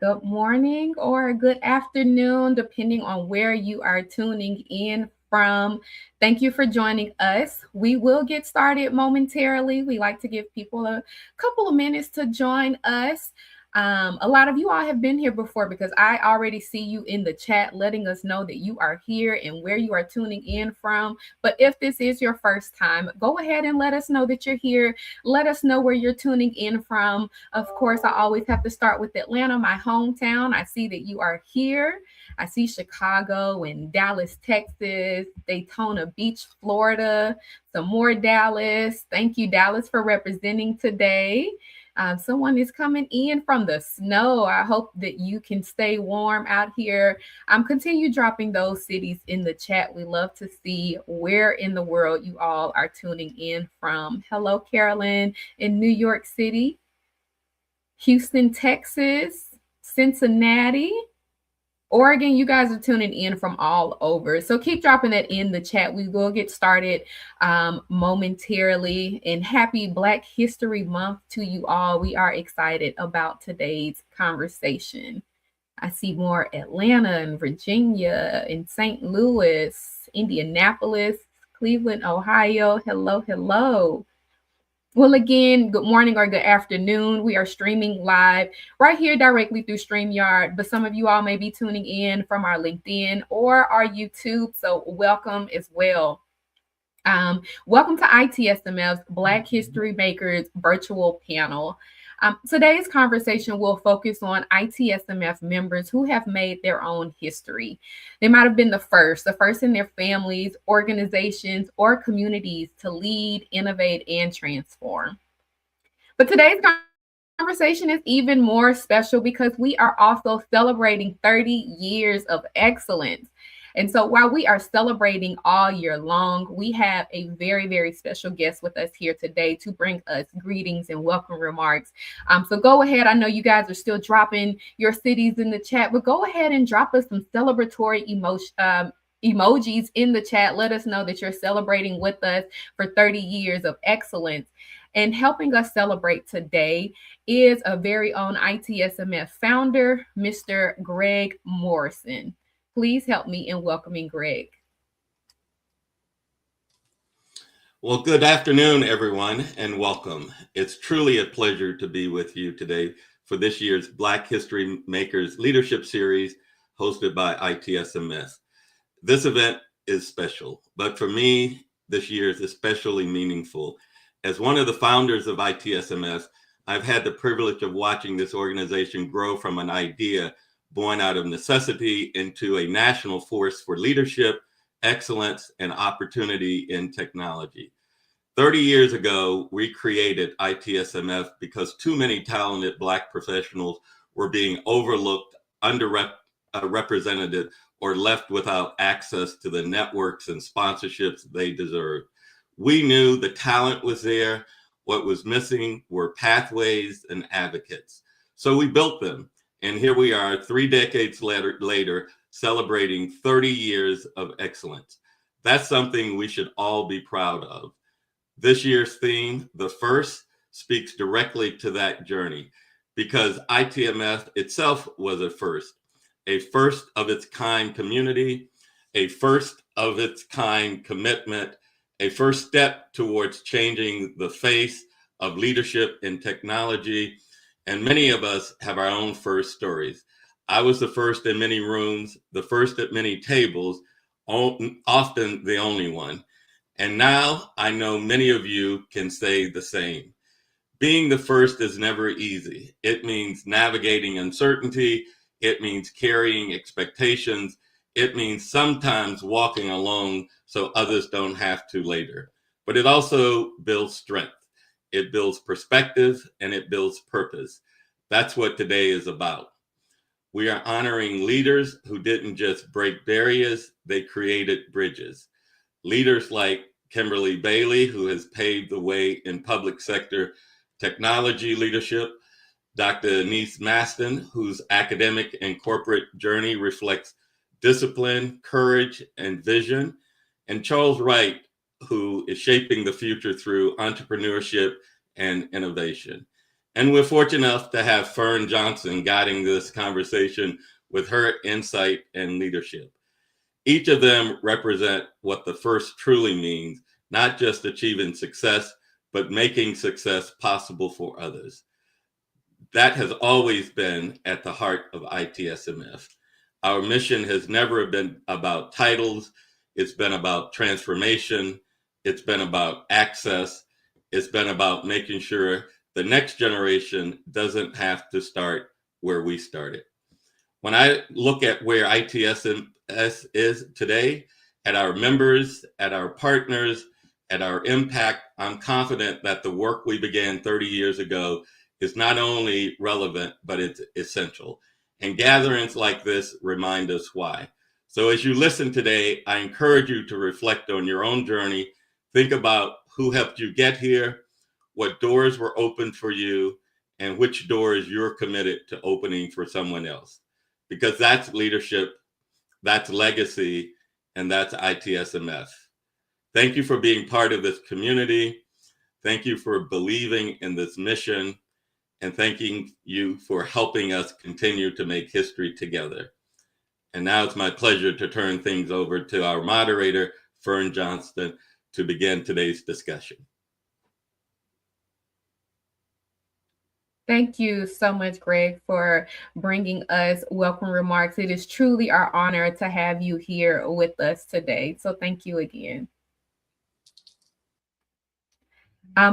good morning or good afternoon, depending on where you are tuning in from. Thank you for joining us. We will get started momentarily. We like to give people a couple of minutes to join us. A lot of you all have been here before because I already see you in the chat letting us know that you are here and where you are tuning in from. But if this is your first time, go ahead and let us know that you're here. Let us know where you're tuning in from. Of course, I always have to start with Atlanta, my hometown. I see that you are here. I see Chicago and Dallas, Texas, Daytona Beach, Florida, some more Dallas. Thank you, Dallas, for representing today. Someone is coming in from the snow. I hope that you can stay warm out here. Continue dropping those cities in the chat. We love to see where in the world you all are tuning in from. Hello, Carolyn in New York City, Houston, Texas, Cincinnati, Oregon. You guys are tuning in from all over. So keep dropping that in the chat. We will get started momentarily. And happy Black History Month to you all. We are excited about today's conversation. I see more Atlanta and Virginia and St. Louis, Indianapolis, Cleveland, Ohio. Hello, hello. Well, again, good morning or good afternoon. We are streaming live right here directly through StreamYard, but some of you all may be tuning in from our LinkedIn or our YouTube, so welcome as well. Welcome to ITSMF's Black History Makers virtual panel. Today's conversation will focus on ITSMF members who have made their own history. They might have been the first in their families, organizations, or communities to lead, innovate, and transform. But today's conversation is even more special because we are also celebrating 30 years of excellence. And so while we are celebrating all year long, we have a very, very special guest with us here today to bring us greetings and welcome remarks. So go ahead. I know you guys are still dropping your cities in the chat, but go ahead and drop us some celebratory emojis in the chat. Let us know that you're celebrating with us for 30 years of excellence. And helping us celebrate today is a very own ITSMF founder, Mr. Greg Morrison. Please help me in welcoming Greg. Well, good afternoon, everyone, and welcome. It's truly a pleasure to be with you today for this year's Black History Makers Leadership Series hosted by ITSMF. This event is special, but for me, this year is especially meaningful. As one of the founders of ITSMF, I've had the privilege of watching this organization grow from an idea born out of necessity into a national force for leadership, excellence, and opportunity in technology. 30 years ago, we created ITSMF because too many talented Black professionals were being overlooked, underrepresented, or left without access to the networks and sponsorships they deserved. We knew the talent was there. What was missing were pathways and advocates. So we built them. And here we are 3 decades later, celebrating 30 years of excellence. That's something we should all be proud of. This year's theme, The First, speaks directly to that journey because ITMF itself was a first of its kind community, a first of its kind commitment, a first step towards changing the face of leadership in technology. And many of us have our own first stories. I was the first in many rooms, the first at many tables, often the only one. And now I know many of you can say the same. Being the first is never easy. It means navigating uncertainty. It means carrying expectations. It means sometimes walking alone so others don't have to later. But it also builds strength. It builds perspective and it builds purpose. That's what today is about. We are honoring leaders who didn't just break barriers, they created bridges. Leaders like Kimberly Bailey, who has paved the way in public sector technology leadership, Dr. Anise Maston, whose academic and corporate journey reflects discipline, courage, and vision, and Charles Wright, who is shaping the future through entrepreneurship and innovation. And we're fortunate enough to have Fern Johnson guiding this conversation with her insight and leadership. Each of them represent what the first truly means, not just achieving success, but making success possible for others. That has always been at the heart of ITSMF. Our mission has never been about titles. It's been about transformation. It's been about access. It's been about making sure the next generation doesn't have to start where we started. When I look at where ITSMS is today, at our members, at our partners, at our impact, I'm confident that the work we began 30 years ago is not only relevant, but it's essential. And gatherings like this remind us why. So as you listen today, I encourage you to reflect on your own journey. Think about who helped you get here, what doors were opened for you, and which doors you're committed to opening for someone else. Because that's leadership, that's legacy, and that's ITSMF. Thank you for being part of this community. Thank you for believing in this mission. And thanking you for helping us continue to make history together. And now it's my pleasure to turn things over to our moderator, Fern Johnston, to begin today's discussion. Thank you so much, Greg, for bringing us welcome remarks. It is truly our honor to have you here with us today. So thank you again.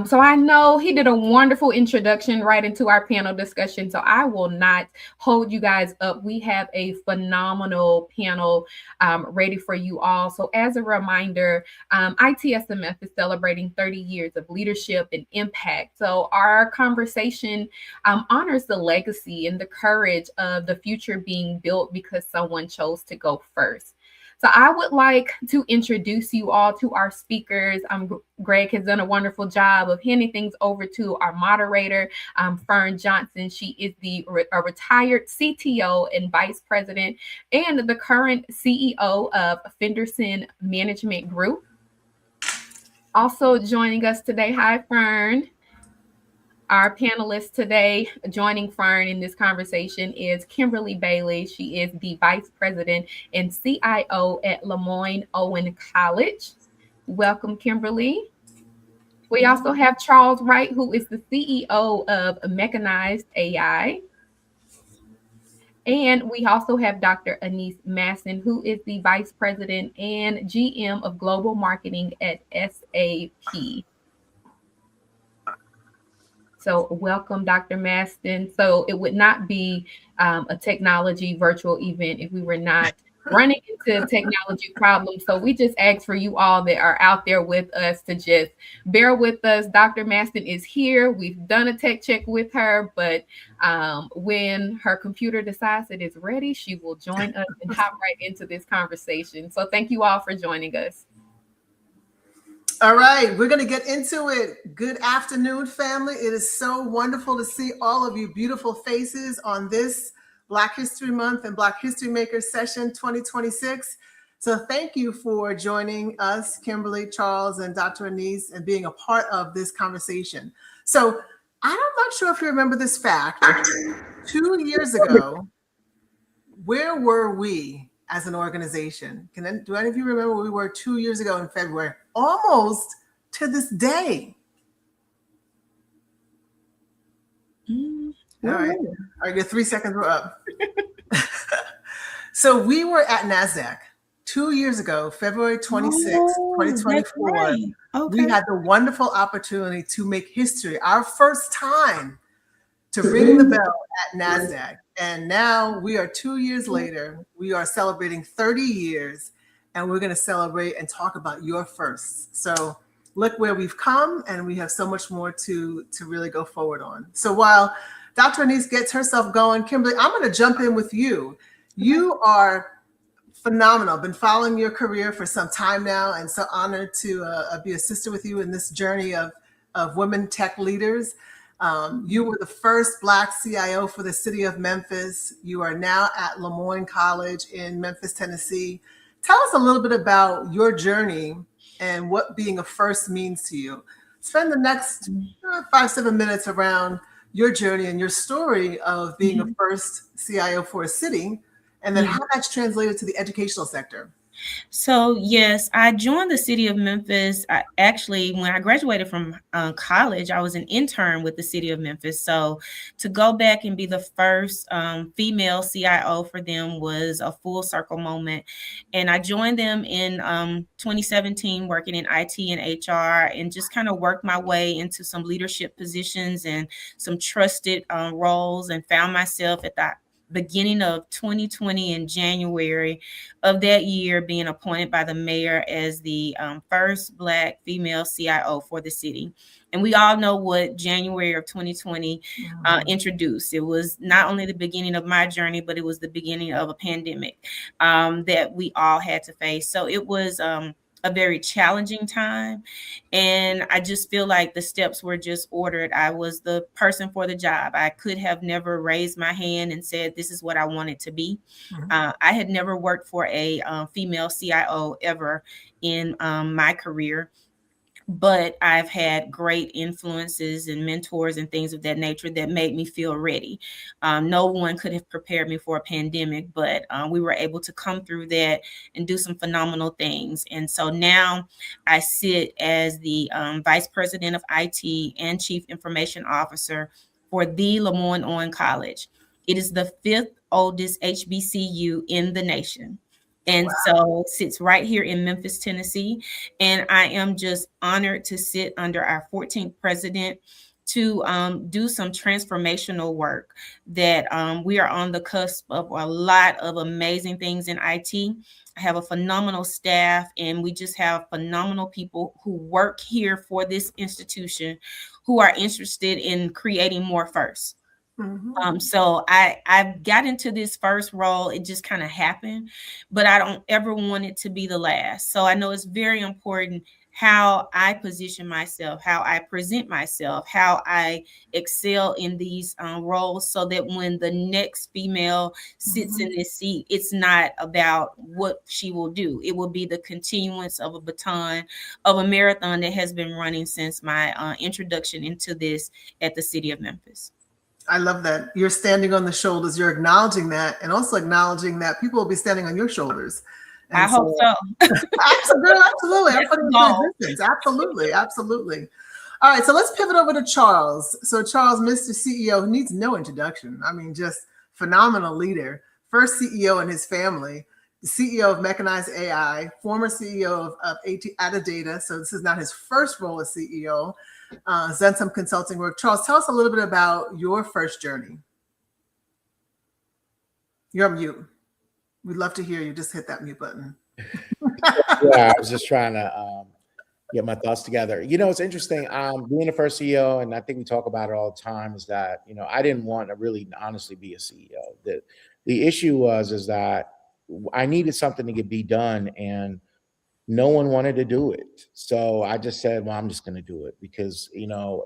So I know he did a wonderful introduction right into our panel discussion, so I will not hold you guys up. We have a phenomenal panel ready for you all. So as a reminder, ITSMF is celebrating 30 years of leadership and impact. So our conversation honors the legacy and the courage of the future being built because someone chose to go first. So I would like to introduce you all to our speakers. Greg has done a wonderful job of handing things over to our moderator, Fern Johnson. She is a retired CTO and vice president and the current CEO of Fenderson Management Group. Also joining us today, hi Fern. Our panelist today joining Fern in this conversation is Kimberly Bailey. She is the Vice President and CIO at Lemoyne-Owen College. Welcome, Kimberly. We also have Charles Wright, who is the CEO of Mechanized AI. And we also have Dr. Anise Masson, who is the Vice President and GM of Global Marketing at SAP. So welcome, Dr. Maston. So it would not be a technology virtual event if we were not running into technology problems. So we just ask for you all that are out there with us to just bear with us. Dr. Maston is here. We've done a tech check with her, but when her computer decides it is ready, she will join us and hop right into this conversation. So thank you all for joining us. All right, we're going to get into it. Good afternoon, family. It is so wonderful to see all of you beautiful faces on this Black History Month and Black History Makers Session 2026. So thank you for joining us, Kimberly, Charles, and Dr. Anise, and being a part of this conversation. So I'm not sure if you remember this fact. 2 years ago, where were we as an organization? Do any of you remember where we were 2 years ago in February? Almost to this day. All right, your 3 seconds were up. So we were at NASDAQ 2 years ago, February 26, 2024. Right. Okay. We had the wonderful opportunity to make history, our first time to ring the bell at NASDAQ. And now we are 2 years later, we are celebrating 30 years, and we're going to celebrate and talk about your firsts. So look where we've come, and we have so much more to really go forward on. So while Dr. Anise gets herself going, Kimberly, I'm going to jump in with you. You are phenomenal. Been following your career for some time now, and so honored to be a sister with you in this journey of women tech leaders. You were the first Black CIO for the city of Memphis. You are now at Lemoyne College in Memphis, Tennessee. Tell us a little bit about your journey and what being a first means to you. Spend the next 5-7 minutes around your journey and your story of being a first CIO for a city, and then how that's translated to the educational sector. So yes, I joined the city of Memphis. Actually, when I graduated from college, I was an intern with the city of Memphis. So to go back and be the first female CIO for them was a full circle moment. And I joined them in 2017, working in IT and HR, and just kind of worked my way into some leadership positions and some trusted roles, and found myself at the beginning of 2020 in January of that year being appointed by the mayor as the first Black female CIO for the city. And we all know what January of 2020 introduced. It was not only the beginning of my journey, but it was the beginning of a pandemic that we all had to face. So it was a very challenging time. And I just feel like the steps were just ordered. I was the person for the job. I could have never raised my hand and said, this is what I wanted to be. I had never worked for a female CIO ever in my career. But I've had great influences and mentors and things of that nature that made me feel ready. No one could have prepared me for a pandemic, but we were able to come through that and do some phenomenal things. And so now I sit as the Vice President of IT and Chief Information Officer for the LeMoyne-Owen College. It is the 5th oldest HBCU in the nation. And so sits right here in Memphis, Tennessee. And I am just honored to sit under our 14th president to do some transformational work that we are on the cusp of a lot of amazing things in IT. I have a phenomenal staff, and we just have phenomenal people who work here for this institution who are interested in creating more first. So I got into this first role. It just kind of happened, but I don't ever want it to be the last. So I know it's very important how I position myself, how I present myself, how I excel in these roles, so that when the next female sits in this seat, it's not about what she will do. It will be the continuance of a baton, of a marathon that has been running since my introduction into this at the city of Memphis. I love that. You're standing on the shoulders. You're acknowledging that, and also acknowledging that people will be standing on your shoulders. And I hope so. Absolutely. I'm putting it in existence. Absolutely. Absolutely. All right. So let's pivot over to Charles. So Charles, Mr. CEO, needs no introduction. I mean, just phenomenal leader. First CEO in his family, the CEO of Mechanized AI, former CEO of Data. So this is not his first role as CEO. Done some consulting work. Charles, tell us a little bit about your first journey. You're on mute. We'd love to hear you. Just hit that mute button. Yeah, I was just trying to get my thoughts together. You know, it's interesting. Being the first CEO, and I think we talk about it all the time, is that, you know, I didn't want to really honestly be a CEO. The issue is that I needed something to be done, and no one wanted to do it. So I just said, well, I'm just going to do it, because, you know,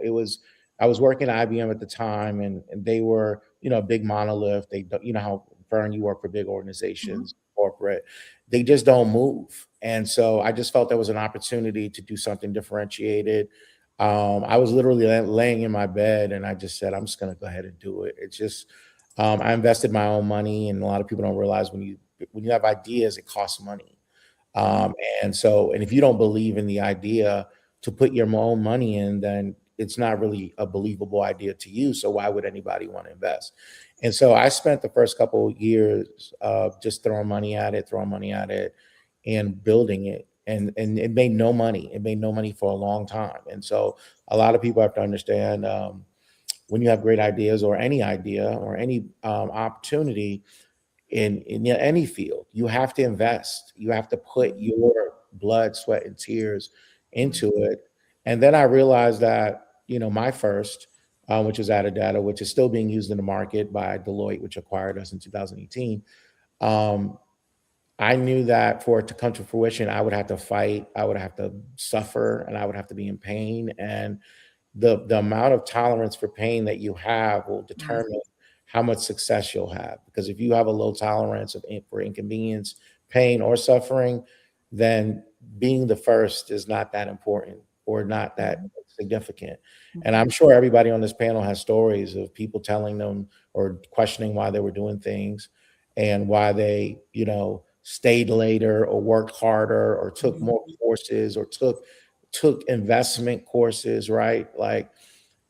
I was working at IBM at the time, and they were, you know, a big monolith. They don't, you know how, Fern, you work for big organizations, corporate, they just don't move. And so I just felt there was an opportunity to do something differentiated. I was literally laying in my bed, and I just said, I'm just going to go ahead and do it. It's just, I invested my own money, and a lot of people don't realize when you have ideas, it costs money. And if you don't believe in the idea to put your own money in, then it's not really a believable idea to you. So why would anybody want to invest? And so I spent the first couple of years just throwing money at it and building it. And it made no money. It made no money for a long time. And so a lot of people have to understand, when you have great ideas, or any idea, or any opportunity, in any field, you have to invest. You have to put your blood, sweat, and tears into it. And then I realized that, you know, my first, which was Data, which is still being used in the market by Deloitte, which acquired us in 2018. I knew that for it to come to fruition, I would have to fight, I would have to suffer, and I would have to be in pain. And the amount of tolerance for pain that you have will determine how much success you'll have. Because if you have a low tolerance for inconvenience, pain, or suffering, then being the first is not that important or not that significant. And I'm sure everybody on this panel has stories of people telling them or questioning why they were doing things and why they, stayed later or worked harder or took more courses or took investment courses, right? Like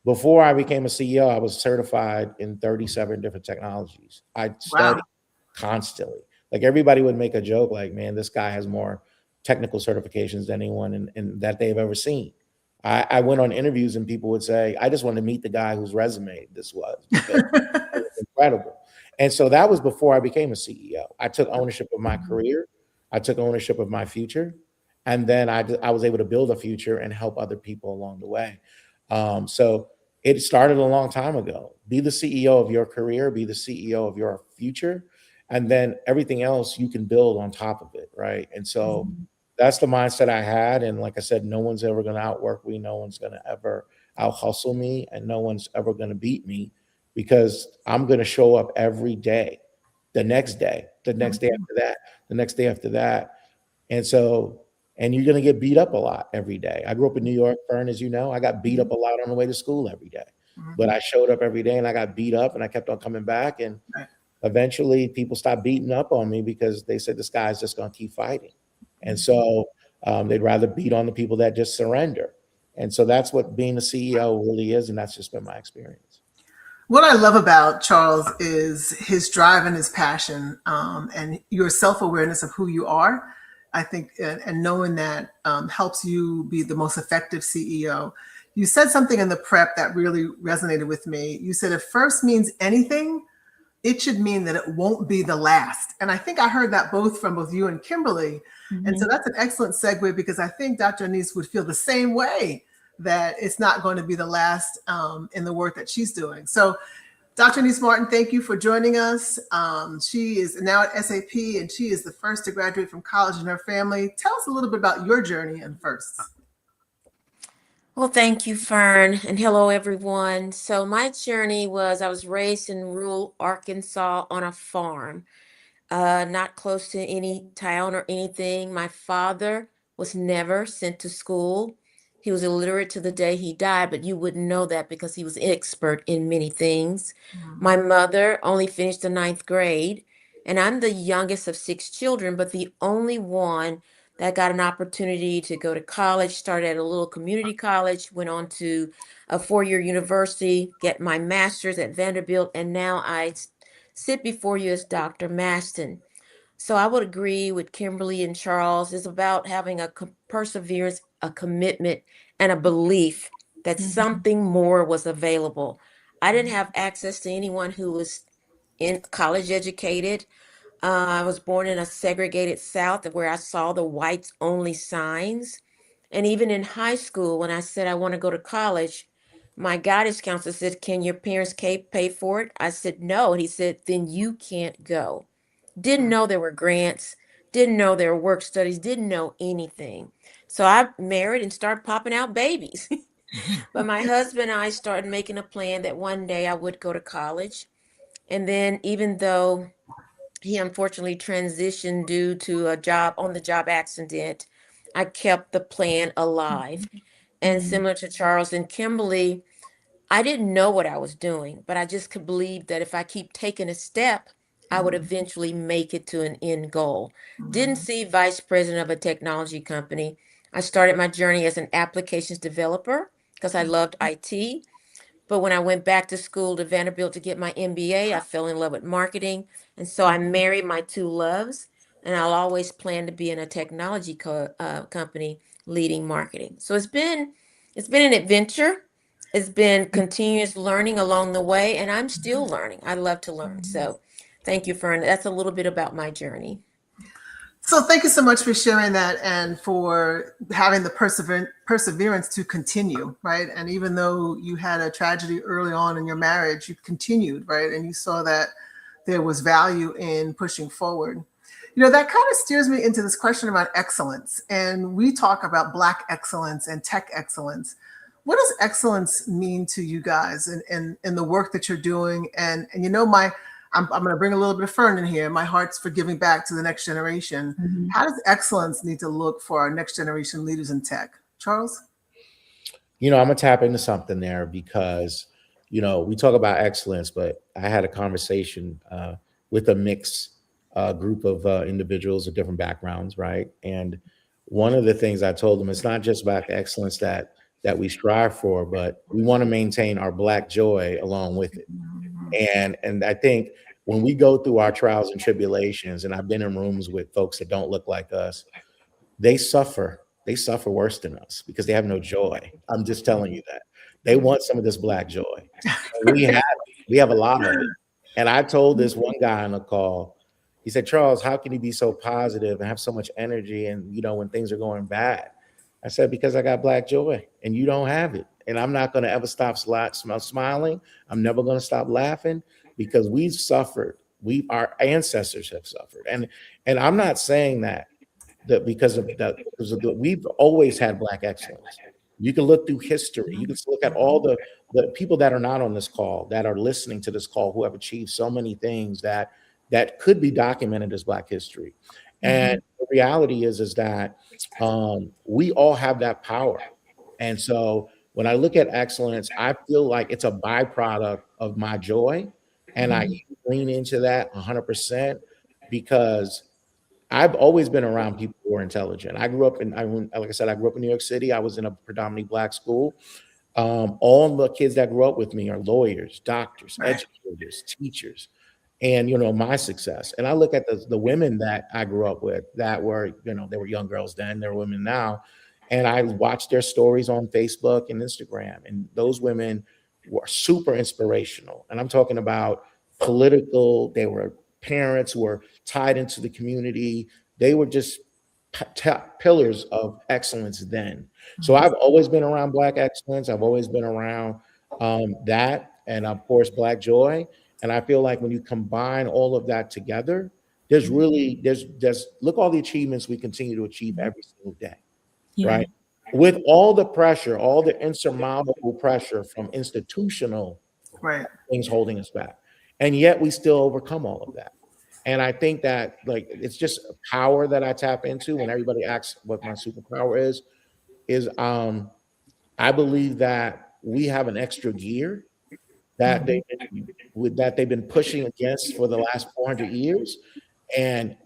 before I became a CEO, I was certified in 37 different technologies. I studied constantly. Like everybody would make a joke like, man, this guy has more technical certifications than anyone in that they've ever seen. I went on interviews and people would say, I just wanted to meet the guy whose resume this was because it was incredible. And so that was before I became a CEO. I took ownership of my career. I took ownership of my future. And then I was able to build a future and help other people along the way. So it started a long time ago. Be the CEO of your career, be the CEO of your future, and then everything else you can build on top of it, right? And so that's the mindset I had. And like I said, no one's ever going to outwork me. No one's going to ever out hustle me, and no one's ever going to beat me because I'm going to show up every day, the next day, the next day after that, the next day after that. And so, and you're going to get beat up a lot every day. I grew up in New York, Fern, as you know. I got beat up a lot on the way to school every day. But I showed up every day and I got beat up and I kept on coming back. And eventually people stopped beating up on me because they said this guy's just going to keep fighting. And so they'd rather beat on the people that just surrender. And so that's what being a CEO really is. And that's just been my experience. What I love about Charles is his drive and his passion, and your self-awareness of who you are. I think, and knowing that helps you be the most effective CEO. You said something in the prep that really resonated with me. You said if first means anything, it should mean that it won't be the last. And I think I heard that from both you and Kimberly. And so that's an excellent segue because I think Dr. Anise would feel the same way, that it's not going to be the last in the work that she's doing. So Dr. Anise Martin, thank you for joining us. She is now at SAP and she is the first to graduate from college in her family. Tell us a little bit about your journey and firsts. Well, thank you, Fern, and hello, everyone. So my journey was I was raised in rural Arkansas on a farm, not close to any town or anything. My father was never sent to school. He was illiterate to the day he died, but you wouldn't know that because he was expert in many things. My mother only finished the 9th grade, and I'm the youngest of 6 children, but the only one that got an opportunity to go to college, started at a little community college, went on to a 4-year university, get my master's at Vanderbilt, and now I sit before you as Dr. Maston. So I would agree with Kimberly and Charles. It's about having a perseverance, a commitment, and a belief that something more was available. I didn't have access to anyone who was in college educated. I was born in a segregated South where I saw the whites only signs. And even in high school, when I said I want to go to college, my guidance counselor said, can your parents pay for it? I said, no. And he said, then you can't go. Didn't know there were grants, didn't know there were work studies, didn't know anything. So I married and started popping out babies. But my husband and I started making a plan that one day I would go to college. And then even though he unfortunately transitioned due to a on-the-job accident, I kept the plan alive. And similar to Charles and Kimberly, I didn't know what I was doing, but I just could believe that if I keep taking a step, I would eventually make it to an end goal. Didn't see vice president of a technology company. I started my journey as an applications developer because I loved IT. But when I went back to school to Vanderbilt to get my MBA, I fell in love with marketing. And so I married my 2 loves, and I'll always plan to be in a technology company leading marketing. So it's been an adventure. It's been continuous learning along the way, and I'm still learning. I love to learn. So thank you, Fern. That's a little bit about my journey. So thank you so much for sharing that and for having the perseverance to continue, right? And even though you had a tragedy early on in your marriage, you continued, right? And you saw that there was value in pushing forward. That kind of steers me into this question about excellence. And we talk about Black excellence and tech excellence. What does excellence mean to you guys in the work that you're doing? And I'm going to bring a little bit of Fern in here. My heart's for giving back to the next generation. How does excellence need to look for our next generation leaders in tech? Charles? I'm gonna tap into something there because we talk about excellence, but I had a conversation with a mixed group of individuals of different backgrounds, right? And one of the things I told them, it's not just about the excellence that we strive for, but we want to maintain our Black joy along with it. And I think when we go through our trials and tribulations, and I've been in rooms with folks that don't look like us, they suffer. They suffer worse than us because they have no joy. I'm just telling you that. They want some of this Black joy. And we have a lot of it. And I told this one guy on the call, he said, Charles, how can you be so positive and have so much energy and when things are going bad? I said, because I got Black joy and you don't have it. And I'm not going to ever stop smiling. I'm never going to stop laughing because we've suffered. Our ancestors have suffered. And I'm not saying that because of we've always had Black excellence. You can look through history. You can look at all the people that are not on this call, that are listening to this call, who have achieved so many things that could be documented as Black history. And the reality is that we all have that power. And so when I look at excellence, I feel like it's a byproduct of my joy. And I lean into that 100% because I've always been around people who are intelligent. I grew up like I said, I grew up in New York City. I was in a predominantly Black school. All the kids that grew up with me are lawyers, doctors, educators, teachers, and my success. And I look at the women that I grew up with that were, they were young girls then, they're women now. And I watched their stories on Facebook and Instagram. And those women were super inspirational. And I'm talking about political, they were parents who were tied into the community. They were just pillars of excellence then. So I've always been around Black excellence. I've always been around that. And of course, Black joy. And I feel like when you combine all of that together, there's look all the achievements we continue to achieve every single day, right? With all the pressure, all the insurmountable pressure from institutional things holding us back. And yet we still overcome all of that. And I think that it's just a power that I tap into when everybody asks what my superpower is I believe that we have an extra gear that they've been pushing against for the last 400 years. And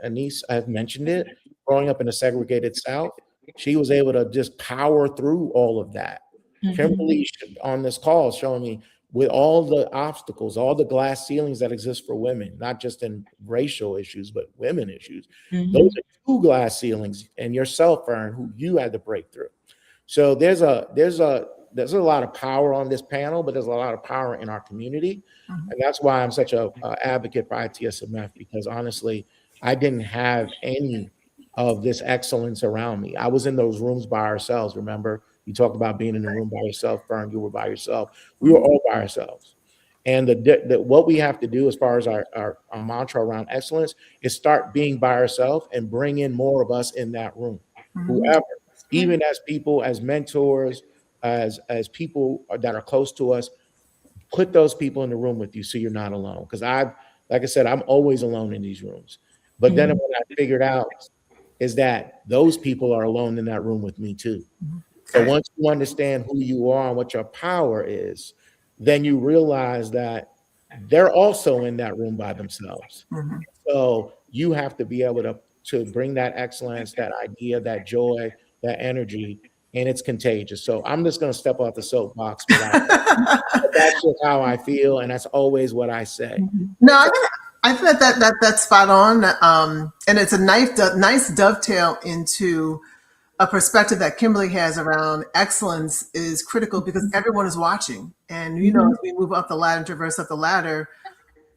Anise, I've mentioned it, growing up in a segregated South, she was able to just power through all of that. Kimberly on this call is showing me with all the obstacles, all the glass ceilings that exist for women, not just in racial issues, but women issues. Those are 2 glass ceilings, and yourself, Fern, who you had to break through. So there's a lot of power on this panel, but there's a lot of power in our community. And that's why I'm such a advocate for ITSMF, because honestly, I didn't have any of this excellence around me. I was in those rooms by ourselves. Remember, you talked about being in the room by yourself, Fern, you were by yourself. We were all by ourselves. And what we have to do as far as our mantra around excellence is start being by ourselves and bring in more of us in that room, whoever, even as people, as mentors, as people that are close to us, put those people in the room with you so you're not alone. Because like I said, I'm always alone in these rooms. But then what I figured out is that those people are alone in that room with me too. So once you understand who you are and what your power is, then you realize that they're also in that room by themselves. So you have to be able to bring that excellence, that idea, that joy, that energy, and it's contagious. So I'm just going to step off the soapbox. That's just how I feel, and that's always what I say. No, I think that's spot on, and it's a nice dovetail into a perspective that Kimberly has around excellence is critical because everyone is watching, and as we move up the ladder and traverse up the ladder,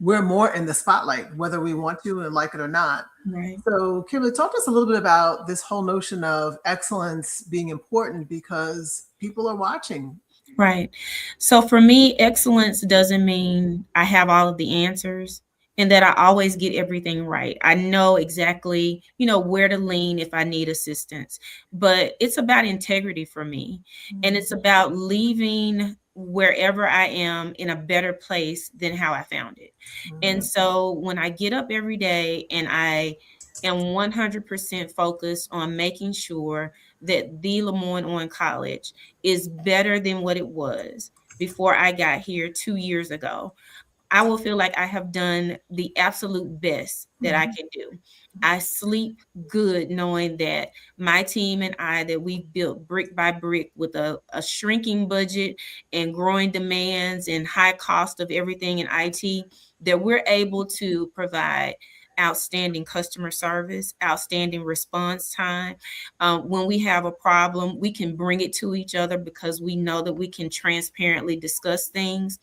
we're more in the spotlight, whether we want to and like it or not. Right. So Kimberly, talk to us a little bit about this whole notion of excellence being important because people are watching. Right. So for me, excellence doesn't mean I have all of the answers and that I always get everything right. I know exactly, where to lean if I need assistance, but it's about integrity for me. And it's about leaving wherever I am in a better place than how I found it. And so when I get up every day and I am 100% focused on making sure that the Lemoyne-on College is better than what it was before I got here 2 years ago, I will feel like I have done the absolute best that I can do. I sleep good knowing that my team and I, that we've built brick by brick with a shrinking budget and growing demands and high cost of everything in IT, that we're able to provide outstanding customer service, outstanding response time. When we have a problem, we can bring it to each other because we know that we can transparently discuss things.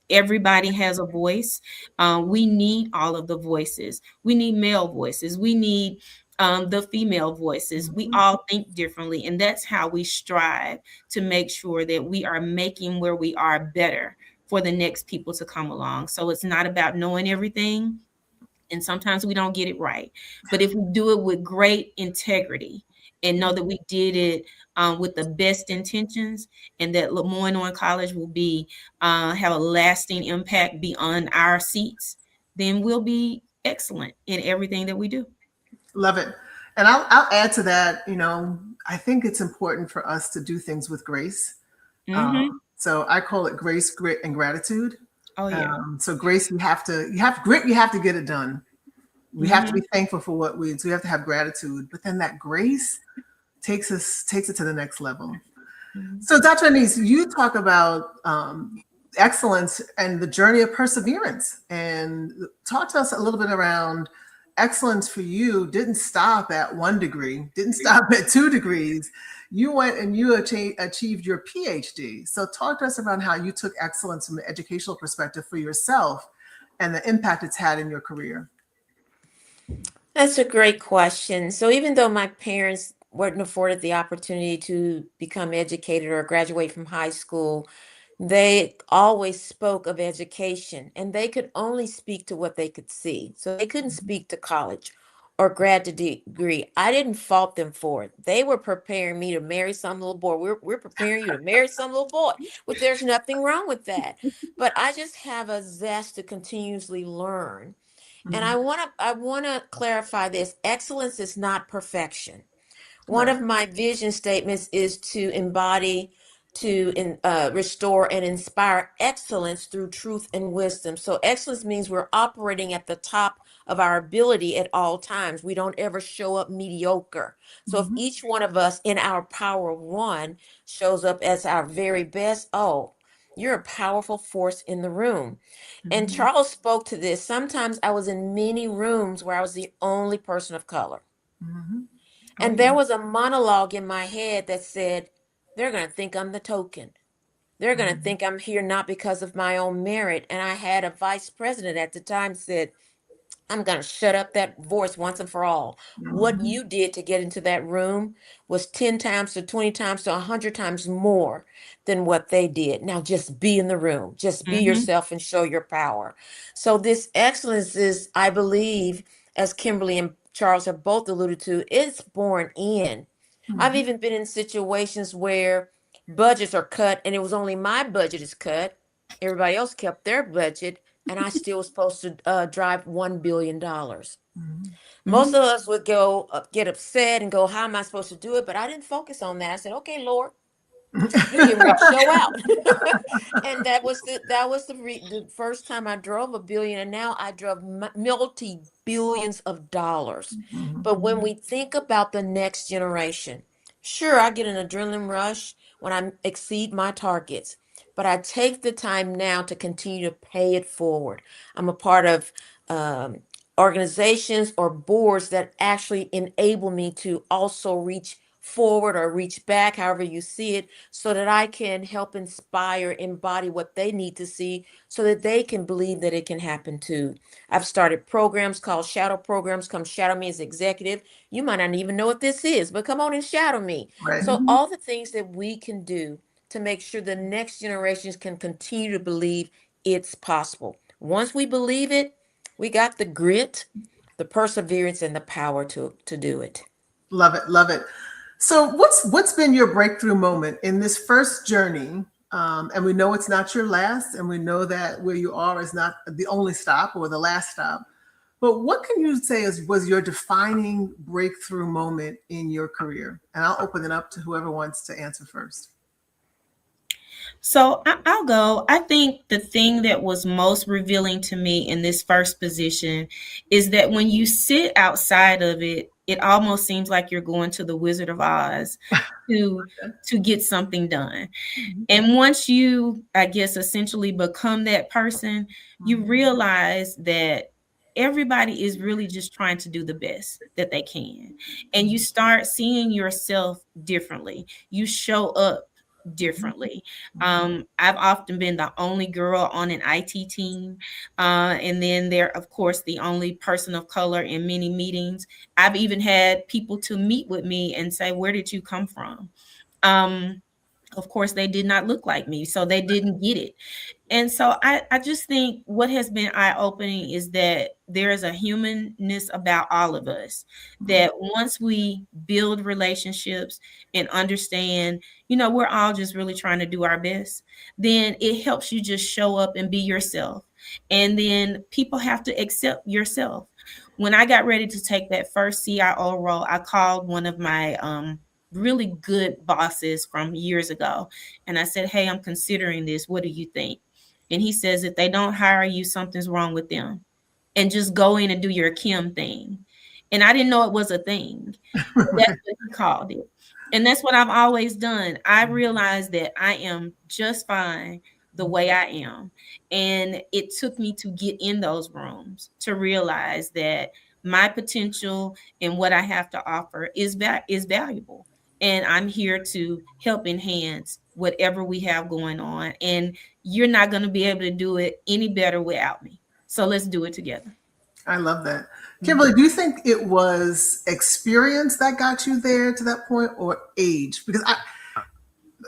Everybody has a voice. We need all of the voices. We need male voices. We need the female voices. We all think differently. And that's how we strive to make sure that we are making where we are better for the next people to come along. So it's not about knowing everything. And sometimes we don't get it right. But if we do it with great integrity and know that we did it with the best intentions, and that Lemoyne-on College will be have a lasting impact beyond our seats, then we'll be excellent in everything that we do. Love it. And I'll add to that, you know, I think it's important for us to do things with grace. So I call it grace, grit, and gratitude. Oh yeah. So grace, you have grit, you have to get it done. We have to be thankful for what we do. So we have to have gratitude, but then that grace takes it to the next level. So Dr. Anise, you talk about excellence and the journey of perseverance, and talk to us a little bit around excellence for you. Didn't stop at 1 degree, didn't stop at 2 degrees. You went and you achieved your PhD. So talk to us about how you took excellence from an educational perspective for yourself and the impact it's had in your career. That's a great question. So even though my parents weren't afforded the opportunity to become educated or graduate from high school, they always spoke of education, and they could only speak to what they could see. So they couldn't speak to college or grad degree. I didn't fault them for it. They were preparing me to marry some little boy. We're preparing you to marry some little boy, which there's nothing wrong with that. But I just have a zest to continuously learn. And I want to clarify this. Excellence is not perfection. One of my vision statements is to embody, to restore and inspire excellence through truth and wisdom. So excellence means we're operating at the top of our ability at all times. We don't ever show up mediocre. So if each one of us in our power of one shows up as our very best, oh, you're a powerful force in the room. And Charles spoke to this. Sometimes I was in many rooms where I was the only person of color. And there was a monologue in my head that said, they're going to think I'm the token. They're going to think I'm here not because of my own merit. And I had a vice president at the time said, I'm going to shut up that voice once and for all. What you did to get into that room was 10 times to 20 times to 100 times more than what they did. Now just be in the room, just be yourself and show your power. So this excellence is, I believe, as Kimberly and Charles have both alluded to, it's born in. I've even been in situations where budgets are cut and it was only my budget is cut. Everybody else kept their budget, and I still was supposed to drive $1 billion. Most of us would go get upset and go, how am I supposed to do it? But I didn't focus on that. I said, okay, Lord, you get ready to show out. And that was the first time I drove $1 billion, and now I drove multi-billions of dollars. But when we think about the next generation, sure, I get an adrenaline rush when I exceed my targets, but I take the time now to continue to pay it forward. I'm a part of organizations or boards that actually enable me to also reach forward or reach back, however you see it, so that I can help inspire, embody what they need to see so that they can believe that it can happen too. I've started programs called shadow programs. Come shadow me as executive. You might not even know what this is, but come on and shadow me. So all the things that we can do to make sure the next generations can continue to believe it's possible. Once we believe it, we got the grit, the perseverance, and the power to do it. Love it, love it. So what's been your breakthrough moment in this first journey? And we know it's not your last, and we know that where you are is not the only stop or the last stop. But what can you say was your defining breakthrough moment in your career? And I'll open it up to whoever wants to answer first. So I'll go. I think the thing that was most revealing to me in this first position is that when you sit outside of it, it almost seems like you're going to the Wizard of Oz to get something done. And once you, I guess, essentially become that person, you realize that everybody is really just trying to do the best that they can. And you start seeing yourself differently. You show up differently. I've often been the only girl on an IT team. And then they're, of course, the only person of color in many meetings. I've even had people to meet with me and say, "Where did you come from?" Of course, they did not look like me, so they didn't get it. And so I just think what has been eye-opening is that there is a humanness about all of us, that once we build relationships and understand, we're all just really trying to do our best, then it helps you just show up and be yourself. And then people have to accept yourself. When I got ready to take that first CIO role, I called one of my really good bosses from years ago. And I said, "Hey, I'm considering this. What do you think?" And he says, "If they don't hire you, something's wrong with them. And just go in and do your Kim thing." And I didn't know it was a thing. That's what he called it. And that's what I've always done. I realized that I am just fine the way I am. And it took me to get in those rooms to realize that my potential and what I have to offer is valuable. And I'm here to help enhance whatever we have going on. And you're not going to be able to do it any better without me. So let's do it together. I love that. Kimberly, do you think it was experience that got you there to that point, or age? Because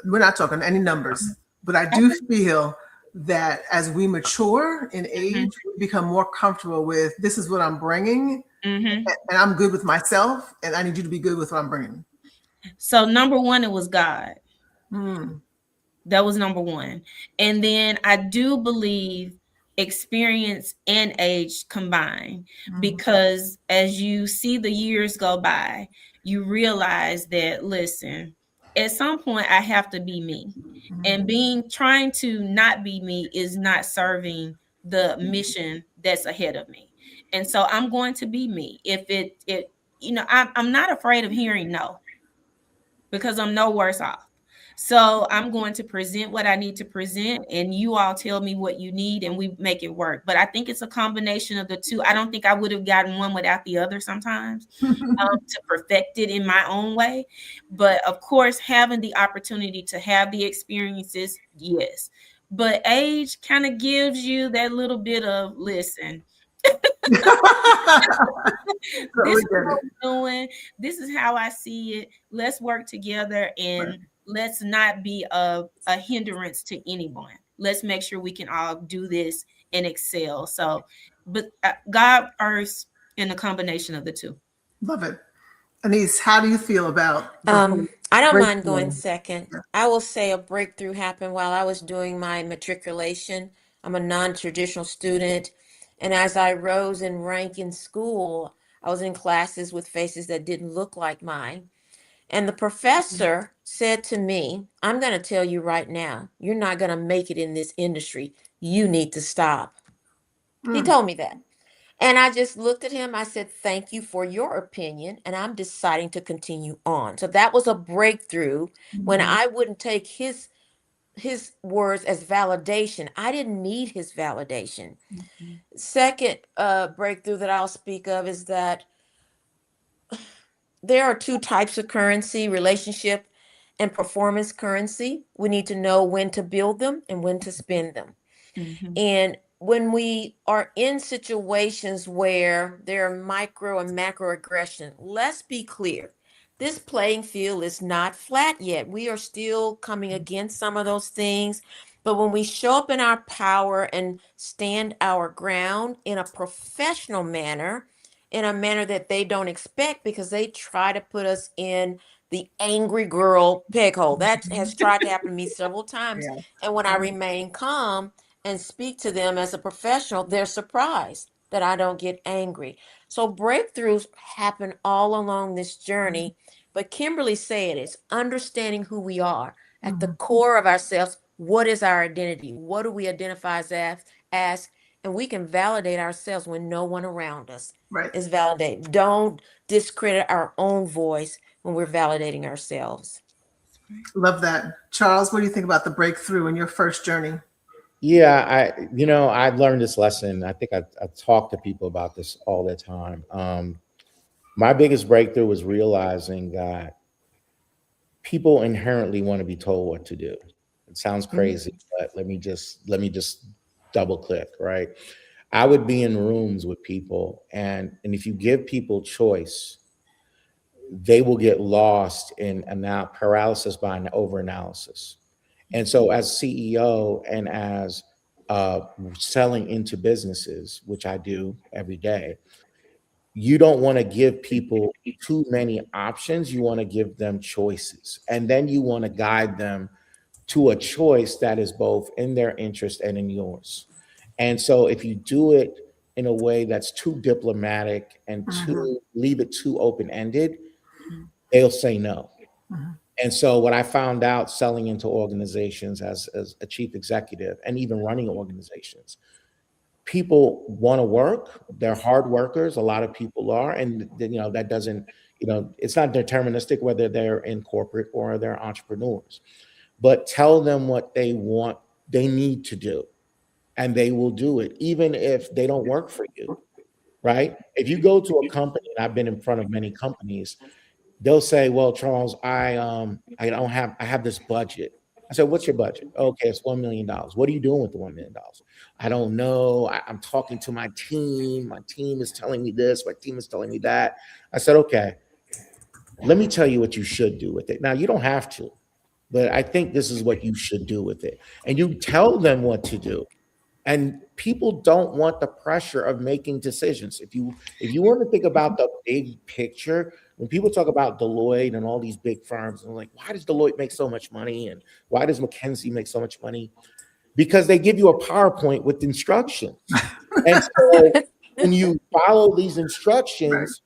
we're not talking any numbers, but I do feel that as we mature in age, we become more comfortable with, this is what I'm bringing, and I'm good with myself, and I need you to be good with what I'm bringing. So number one, it was God. That was number one. And then I do believe experience and age combined, because as you see the years go by, you realize that, listen, at some point I have to be me. And trying to not be me is not serving the mission that's ahead of me. And so I'm going to be me. If I'm not afraid of hearing no, because I'm no worse off. So I'm going to present what I need to present, and you all tell me what you need, and we make it work. But I think it's a combination of the two. I don't think I would have gotten one without the other sometimes to perfect it in my own way. But of course, having the opportunity to have the experiences, yes. But age kind of gives you that little bit of, listen, this is what we're doing. This is how I see it. Let's work together, and let's not be a hindrance to anyone. Let's make sure we can all do this and excel. So, but God first, and a combination of the two. Love it. Anise, how do you feel about I don't mind going second. I will say a breakthrough happened while I was doing my matriculation. I'm a non-traditional student. And as I rose in rank in school, I was in classes with faces that didn't look like mine. And the professor said to me, "I'm going to tell you right now, you're not going to make it in this industry. You need to stop." He told me that. And I just looked at him. I said, "Thank you for your opinion. And I'm deciding to continue on." So that was a breakthrough when I wouldn't take his words as validation. I didn't need his validation. Second breakthrough that I'll speak of is that there are two types of currency: relationship and performance currency. We need to know when to build them and when to spend them. And when we are in situations where there are micro and macro aggression, let's be clear. This playing field is not flat yet. We are still coming against some of those things. But when we show up in our power and stand our ground in a professional manner, in a manner that they don't expect, because they try to put us in the angry girl peg hole. That has tried to happen to me several times. And when I remain calm and speak to them as a professional, they're surprised. that I don't get angry. So breakthroughs happen all along this journey. But Kimberly said it's understanding who we are at the core of ourselves. What is our identity? What do we identify as? And we can validate ourselves when no one around us is validated. Don't discredit our own voice when we're validating ourselves. Love that. Charles, what do you think about the breakthrough in your first journey? Yeah, I learned this lesson. I think I talk to people about this all the time. My biggest breakthrough was realizing that people inherently want to be told what to do. It sounds crazy, but let me just double click, right? I would be in rooms with people, and if you give people choice, they will get lost in paralysis by an overanalysis. And so as CEO and as selling into businesses, which I do every day, you don't want to give people too many options. You want to give them choices. And then you want to guide them to a choice that is both in their interest and in yours. And so if you do it in a way that's too diplomatic and leave it too open-ended, they'll say no. And so what I found out selling into organizations as a chief executive and even running organizations, people want to work. They're hard workers. A lot of people are. And that doesn't, it's not deterministic whether they're in corporate or they're entrepreneurs. But tell them what they want, they need to do, and they will do it, even if they don't work for you, right? If you go to a company, and I've been in front of many companies, they'll say, well, Charles, I have this budget. I said, what's your budget? Okay, it's $1 million. What are you doing with the $1 million? I don't know. I'm talking to my team. My team is telling me this. My team is telling me that. I said, okay, let me tell you what you should do with it. Now, you don't have to, but I think this is what you should do with it. And you tell them what to do. And people don't want the pressure of making decisions. If you want to think about the big picture, when people talk about Deloitte and all these big firms, and like, why does Deloitte make so much money? And why does McKinsey make so much money? Because they give you a PowerPoint with instructions. And so when you follow these instructions,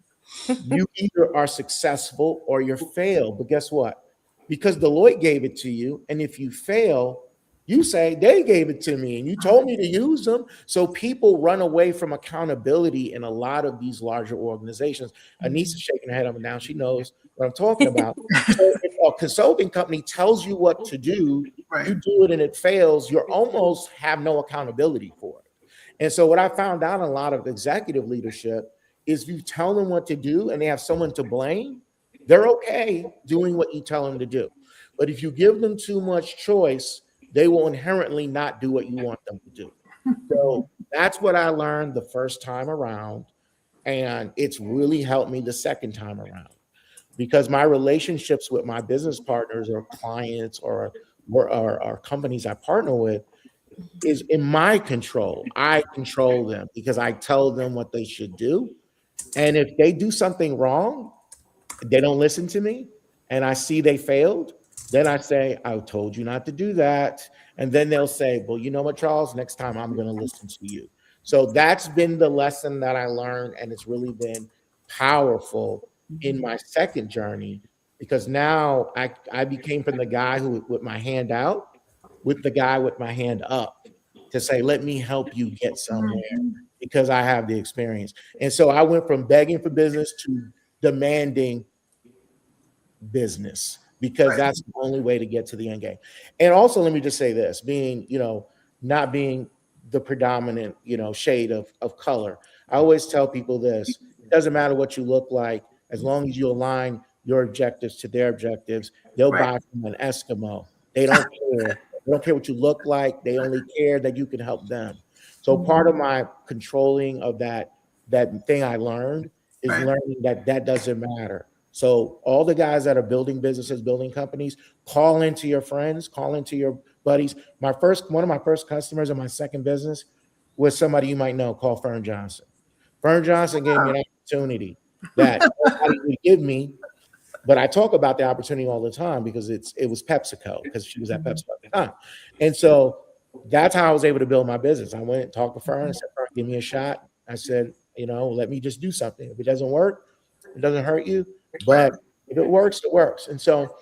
you either are successful or you fail. But guess what? Because Deloitte gave it to you, and if you fail, you say, they gave it to me and you told me to use them. So people run away from accountability in a lot of these larger organizations. Anissa shaking her head up and down. She knows what I'm talking about. So if a consulting company tells you what to do, you do it and it fails, you almost have no accountability for it. And so what I found out in a lot of executive leadership is if you tell them what to do and they have someone to blame, they're okay doing what you tell them to do. But if you give them too much choice, they will inherently not do what you want them to do. So that's what I learned the first time around. And it's really helped me the second time around, because my relationships with my business partners or clients or companies I partner with is in my control. I control them because I tell them what they should do. And if they do something wrong, they don't listen to me, and I see they failed, then I say, I told you not to do that. And then they'll say, well, you know what, Charles, next time I'm going to listen to you. So that's been the lesson that I learned. And it's really been powerful in my second journey, because now I became from the guy who with my hand out with the guy with my hand up to say, let me help you get somewhere because I have the experience. And so I went from begging for business to demanding business, because that's the only way to get to the end game. And also, let me just say this, being, not being the predominant, shade of color. I always tell people this: it doesn't matter what you look like, as long as you align your objectives to their objectives, they'll buy from an Eskimo. They don't care. They don't care what you look like. They only care that you can help them. So part of my controlling of that thing I learned is learning that doesn't matter. So all the guys that are building businesses, building companies, call into your friends, call into your buddies. One of my first customers in my second business was somebody you might know called Fern Johnson. Fern Johnson gave me an opportunity that nobody would give me, but I talk about the opportunity all the time because it was PepsiCo, because she was at PepsiCo at the time. And so that's how I was able to build my business. I went and talked to Fern and said, Fern, give me a shot. I said, let me just do something. If it doesn't work, it doesn't hurt you. But if it works, it works. And so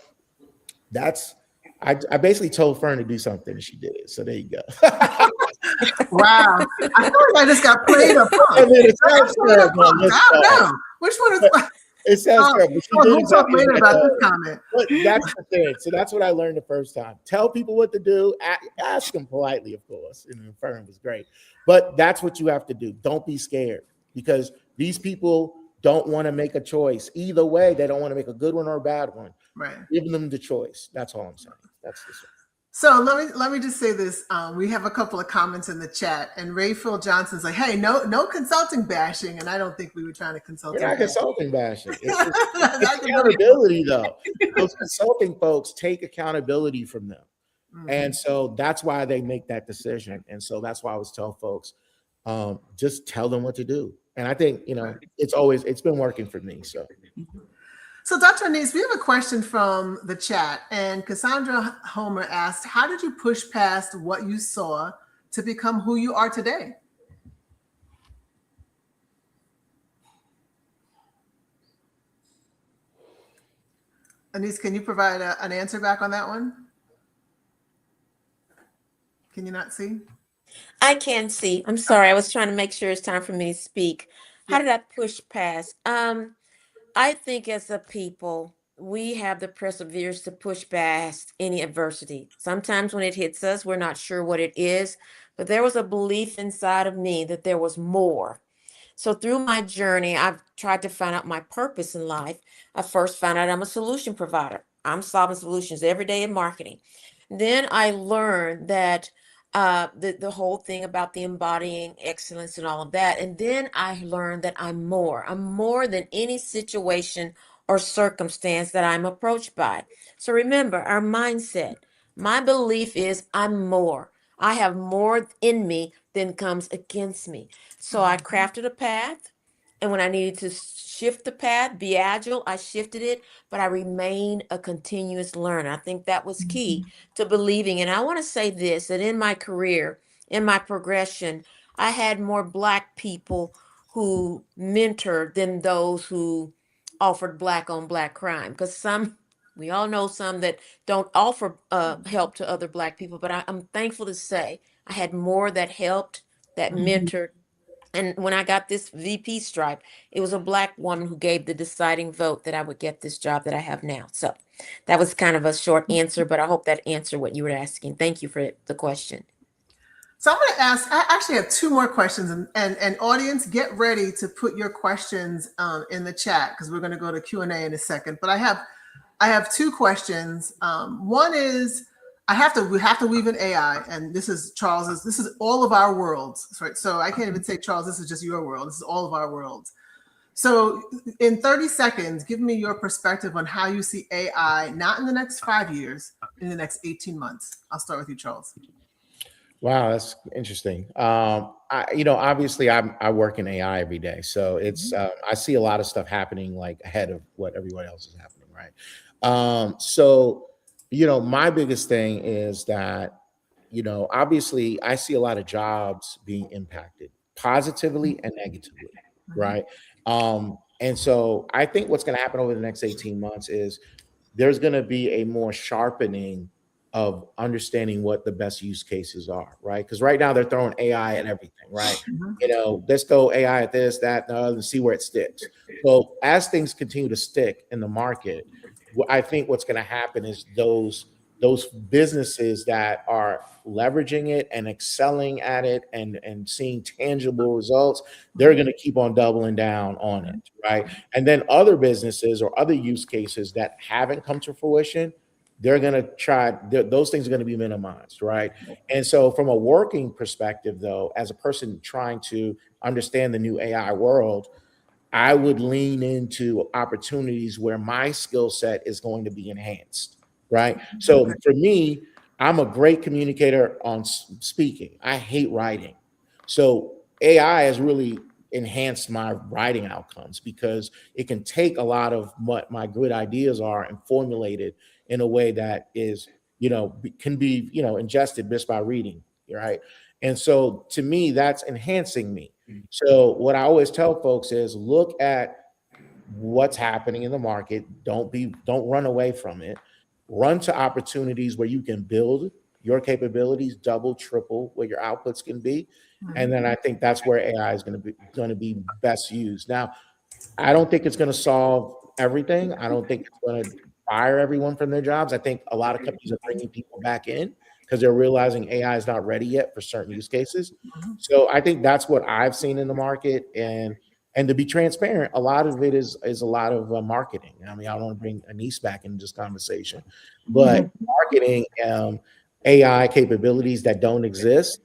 I basically told Fern to do something and she did it. So there you go. Wow. I feel like I just got played up. I mean, it sounds terrible. I don't know. Which one is it sounds terrible. We'll talk later about this comment. But that's the thing. So that's what I learned the first time. Tell people what to do. Ask them politely, of course. And Fern was great. But that's what you have to do. Don't be scared, because these people don't want to make a choice. Either way, they don't want to make a good one or a bad one. Right. Give them the choice. That's all I'm saying. That's the story. So let me just say this. We have a couple of comments in the chat, and Rayfield Johnson's like, "Hey, no consulting bashing," and I don't think we were trying to consult. We're not consulting bashing. It's accountability, though. Those consulting folks take accountability from them, and so that's why they make that decision. And so that's why I always tell folks, just tell them what to do. And I think it's been working for me. So, Dr. Anise, we have a question from the chat, and Cassandra Homer asked, how did you push past what you saw to become who you are today? Anise, can you provide an answer back on that one? Can you not see? I can see. I'm sorry. I was trying to make sure it's time for me to speak. How did I push past? I think as a people, we have the perseverance to push past any adversity. Sometimes when it hits us, we're not sure what it is, but there was a belief inside of me that there was more. So through my journey, I've tried to find out my purpose in life. I first found out I'm a solution provider. I'm solving solutions every day in marketing. Then I learned that the whole thing about the embodying excellence and all of that. And then I learned that I'm more than any situation or circumstance that I'm approached by. So remember our mindset. My belief is I'm more. I have more in me than comes against me. So I crafted a path. And when I needed to shift the path, be agile, I shifted it, but I remained a continuous learner. I think that was key to believing. And I want to say this, that in my career, in my progression, I had more Black people who mentored than those who offered Black on Black crime. Because we all know some that don't offer help to other Black people, but I'm thankful to say I had more that helped, that mentored. And when I got this VP stripe, it was a Black woman who gave the deciding vote that I would get this job that I have now. So that was kind of a short answer, but I hope that answered what you were asking. Thank you for the question. So I'm going to ask, I actually have two more questions, and audience, get ready to put your questions in the chat, because we're going to go to Q&A in a second. But I have two questions. One is, we have to weave in AI, and this is Charles's, this is all of our worlds, right? So I can't even say, Charles, this is just your world. This is all of our worlds. So in 30 seconds, give me your perspective on how you see AI, not in the next 5 years, in the next 18 months. I'll start with you, Charles. Wow, that's interesting. Obviously I work in AI every day. So it's, I see a lot of stuff happening like ahead of what everyone else is happening, right? My biggest thing is that, obviously I see a lot of jobs being impacted positively and negatively, right? And so I think what's going to happen over the next 18 months is there's going to be a more sharpening of understanding what the best use cases are, right? Because right now they're throwing AI at everything, right? Let's throw AI at this, that, and see where it sticks. So as things continue to stick in the market, I think what's going to happen is those businesses that are leveraging it and excelling at it and seeing tangible results, they're going to keep on doubling down on it, right? And then other businesses or other use cases that haven't come to fruition, they're going to try, those things are going to be minimized, right? And so from a working perspective, though, as a person trying to understand the new AI world, I would lean into opportunities where my skill set is going to be enhanced, right? So for me, I'm a great communicator on speaking. I hate writing. So AI has really enhanced my writing outcomes because it can take a lot of what my good ideas are and formulate it in a way that is, can be, ingested just by reading, right? And so to me, that's enhancing me. So what I always tell folks is look at what's happening in the market. Don't run away from it. Run to opportunities where you can build your capabilities, double, triple what your outputs can be. And then I think that's where AI is going to be best used. Now, I don't think it's going to solve everything. I don't think it's going to fire everyone from their jobs. I think a lot of companies are bringing people back in because they're realizing AI is not ready yet for certain use cases. So I think that's what I've seen in the market. And to be transparent, a lot of it is a lot of marketing. I mean, I don't want to bring Anise back into this conversation, but marketing AI capabilities that don't exist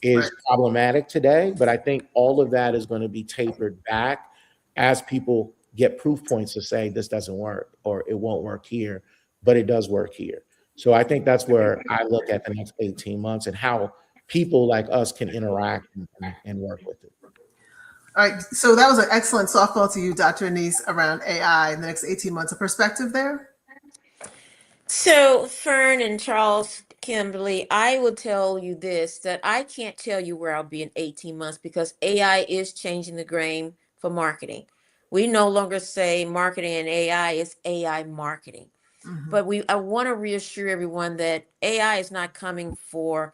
is problematic today. But I think all of that is going to be tapered back as people get proof points to say this doesn't work or it won't work here, but it does work here. So I think that's where I look at the next 18 months and how people like us can interact and work with it. All right. So that was an excellent softball to you, Dr. Anise, around AI in the next 18 months. A perspective there? So, Fern and Charles, Kimberly, I will tell you this, that I can't tell you where I'll be in 18 months because AI is changing the game for marketing. We no longer say marketing and AI, is AI marketing. But I want to reassure everyone that AI is coming for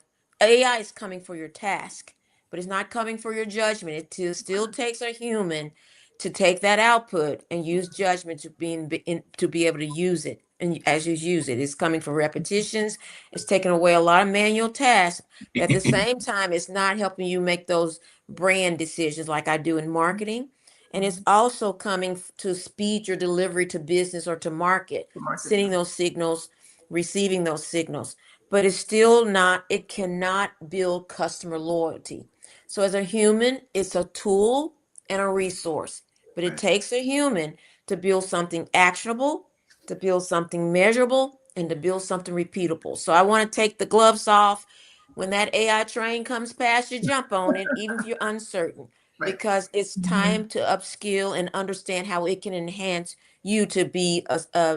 your task, but it's not coming for your judgment. It still takes a human to take that output and use judgment to be able to use it. And as you use it, it's coming for repetitions. It's taking away a lot of manual tasks. But at the same time, it's not helping you make those brand decisions like I do in marketing. And it's also coming to speed your delivery to business or to market, sending those signals, receiving those signals. But it cannot build customer loyalty. So as a human, it's a tool and a resource. But it takes a human to build something actionable, to build something measurable, and to build something repeatable. So I want to take the gloves off. When that AI train comes past, you jump on it, even if you're uncertain, because it's time to upskill and understand how it can enhance you to be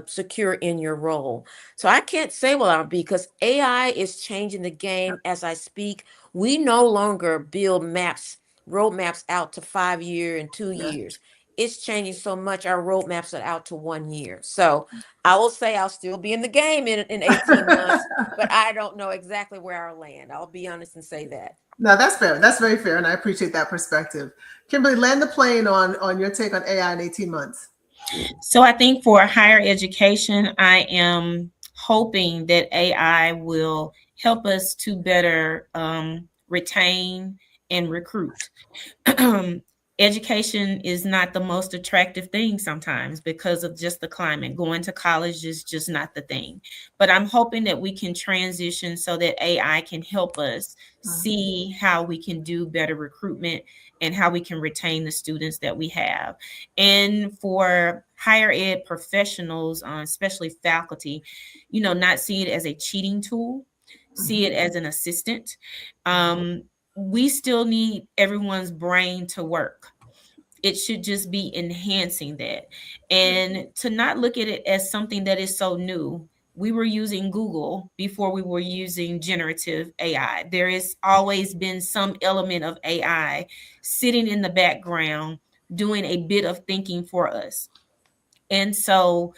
secure in your role. So I can't say what I'll be because AI is changing the game as I speak. We no longer build roadmaps out to 5 years and 2 years. It's changing so much. Our roadmaps are out to 1 year. So I will say I'll still be in the game in 18 months, but I don't know exactly where I'll land. I'll be honest and say that. No, that's fair. That's very fair. And I appreciate that perspective. Kimberly, land the plane on your take on AI in 18 months. So I think for higher education, I am hoping that AI will help us to better retain and recruit. Education is not the most attractive thing sometimes because of just the climate. Going to college is just not the thing. But I'm hoping that we can transition so that AI can help us see how we can do better recruitment and how we can retain the students that we have. And for higher ed professionals, especially faculty, not see it as a cheating tool, see it as an assistant. We still need everyone's brain to work. It should just be enhancing that. And to not look at it as something that is so new. We were using Google before we were using generative AI. There has always been some element of AI sitting in the background, doing a bit of thinking for us. And so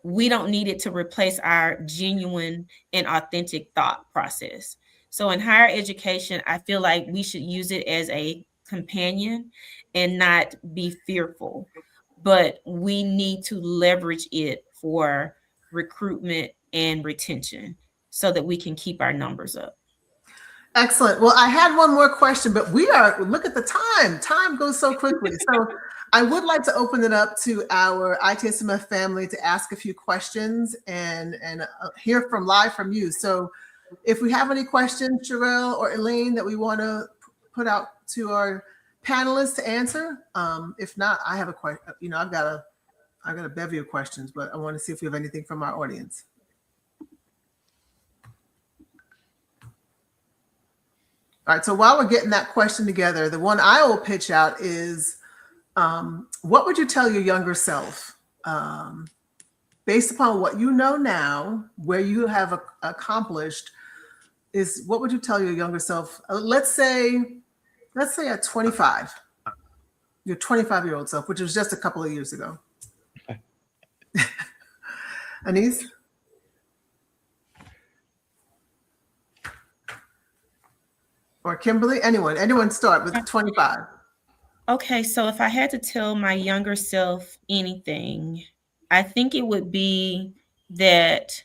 we don't need it to replace our genuine and authentic thought process. So in higher education, I feel like we should use it as a companion and not be fearful, but we need to leverage it for recruitment and retention so that we can keep our numbers up. Excellent. Well, I had one more question, but look at the time. Time goes so quickly. So I would like to open it up to our ITSMF family to ask a few questions and hear live from you. So if we have any questions, Sherelle or Elaine, that we want to put out to our panelists to answer. If not, I have a question. I've got a bevy of questions, but I want to see if we have anything from our audience. All right, so while we're getting that question together, the one I will pitch out is, what would you tell your younger self, based upon what you know now, where you have accomplished, what would you tell your younger self? Let's say at 25, Your 25-year-old self, which was just a couple of years ago. Anise? Or Kimberly? Anyone start with 25. Okay, so if I had to tell my younger self anything, I think it would be that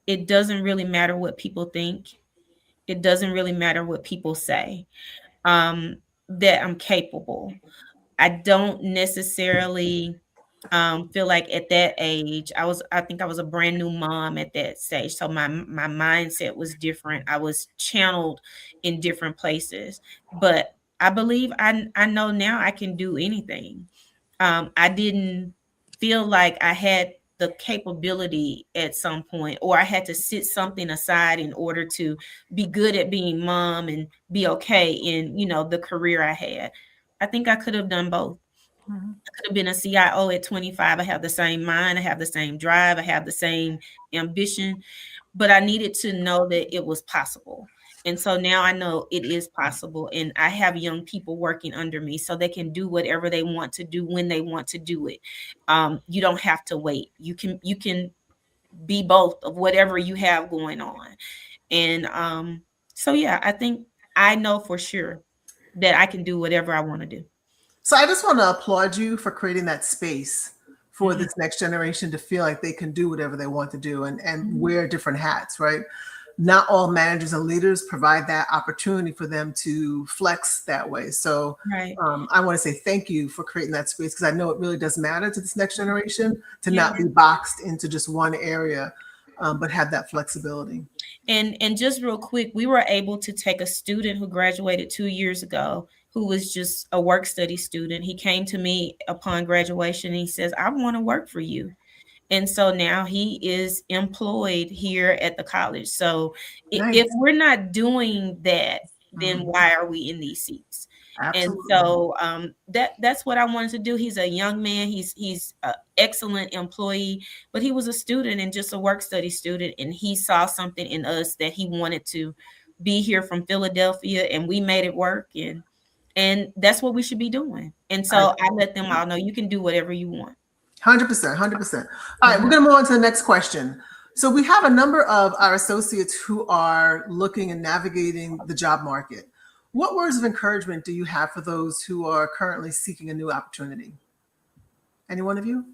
it doesn't really matter what people think. It doesn't really matter what people say. That I'm capable. I don't necessarily feel like at that age, I think I was a brand new mom at that stage. So my mindset was different. I was channeled in different places. But I believe I know now I can do anything. I didn't feel like I had the capability at some point, or I had to sit something aside in order to be good at being mom and be okay in, the career I had. I think I could have done both. I could have been a CIO at 25. I have the same mind, I have the same drive, I have the same ambition, but I needed to know that it was possible. And so now I know it is possible. And I have young people working under me so they can do whatever they want to do when they want to do it. You don't have to wait. You can be both of whatever you have going on. And so, yeah, I think I know for sure that I can do whatever I want to do. So I just want to applaud you for creating that space for this next generation to feel like they can do whatever they want to do and wear different hats, right? Not all managers and leaders provide that opportunity for them to flex that way. So Right. I want to say thank you for creating that space, because I know it really does matter to this next generation to not be boxed into just one area, but have that flexibility. And just real quick, we were able to take a student who graduated 2 years ago, who was just a work study student. He came to me upon graduation and he says, I want to work for you. And so now he is employed here at the college. So Nice. if we're not doing that, then why are we in these seats? Absolutely. And so that's what I wanted to do. He's a young man. He's an excellent employee, but he was a student and just a work study student. And he saw something in us that he wanted to be here from Philadelphia, and we made it work. And that's what we should be doing. And so I let them all know you can do whatever you want. 100%, 100%. All right, we're going to move on to the next question. So we have a number of our associates who are looking and navigating the job market. What words of encouragement do you have for those who are currently seeking a new opportunity? Any one of you?